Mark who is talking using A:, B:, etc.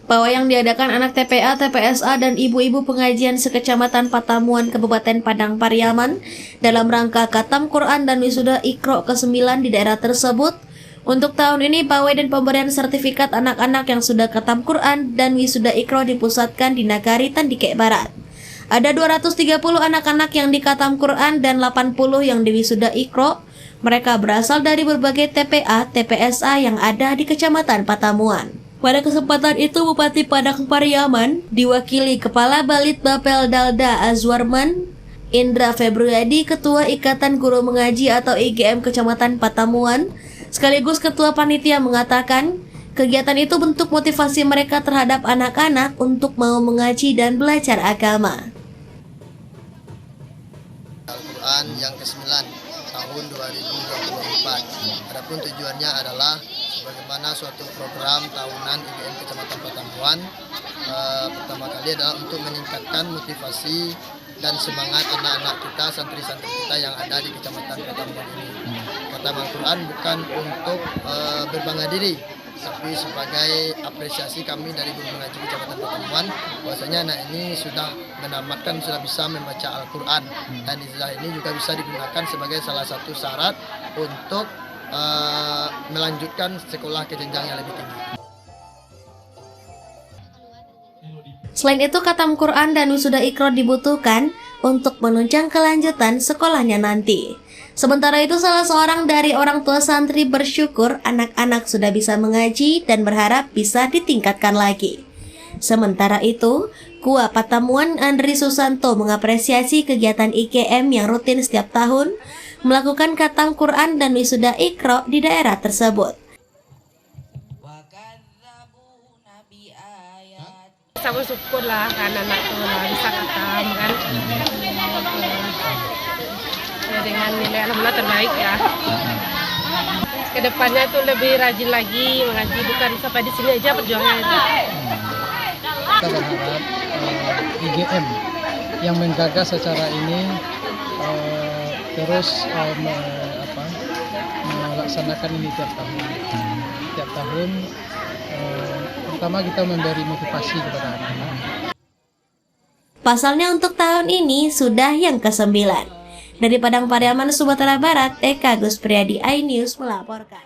A: Pawai yang diadakan anak TPA, TPSA, dan ibu-ibu pengajian sekecamatan Patamuan, Kabupaten Padang Pariaman dalam rangka Khatam Quran dan Wisuda Iqra ke-9 di daerah tersebut. Untuk tahun ini, pawai dan pemberian sertifikat anak-anak yang sudah Khatam Quran dan Wisuda Iqra dipusatkan di Nagari Tandike Barat. Ada 230 anak-anak yang di Khatam Quran dan 80 yang di Wisuda Iqra. Mereka berasal dari berbagai TPA, TPSA yang ada di Kecamatan Patamuan. Pada kesempatan itu, Bupati Padang Pariaman diwakili Kepala Balit Bapel Dalda Azwarman, Indra Febriadi, Ketua Ikatan Guru Mengaji atau IGM Kecamatan Patamuan, sekaligus Ketua Panitia mengatakan, kegiatan itu bentuk motivasi mereka terhadap anak-anak untuk mau mengaji dan belajar agama.
B: Al-Quran yang ke-9 tahun 2024. Adapun tujuannya adalah sebagaimana suatu program tahunan IGM Kecamatan Patamuan. Pertama kali adalah untuk meningkatkan motivasi dan semangat anak-anak kita, santri-santri kita yang ada di Kecamatan Patamuan ini. Khatam Al-Quran bukan untuk berbangga diri, tapi sebagai apresiasi kami dari Guru Mengaji Kecamatan Patamuan, bahwasanya anak ini sudah menamatkan, sudah bisa membaca Al-Quran, dan ijazah ini juga bisa digunakan sebagai salah satu syarat untuk melanjutkan sekolah ke jenjang yang lebih tinggi.
A: Selain itu, Khatam Quran dan Wisuda Iqra dibutuhkan untuk menunjang kelanjutan sekolahnya nanti. Sementara itu, salah seorang dari orang tua santri bersyukur anak-anak sudah bisa mengaji dan berharap bisa ditingkatkan lagi. Sementara itu, Kua Patamuan Andri Susanto mengapresiasi kegiatan IGM yang rutin setiap tahun melakukan Khatam Quran dan Wisuda Iqra di daerah tersebut.
C: Saya bersyukur lah karena anak itu bisa khatam kan. Dengan nilai alhamdulillah terbaik ya. Kedepannya tuh lebih rajin lagi mengaji, bukan sampai di sini aja perjuangan itu.
D: Kita berharap IGM yang menggagas secara ini terus melaksanakan ini tiap tahun. Tiap tahun pertama kita memberi motivasi kepada anak-anak.
A: Pasalnya untuk tahun ini sudah yang ke-9. Dari Padang Pariaman, Sumatera Barat, Eka Gus Priadi, iNews melaporkan.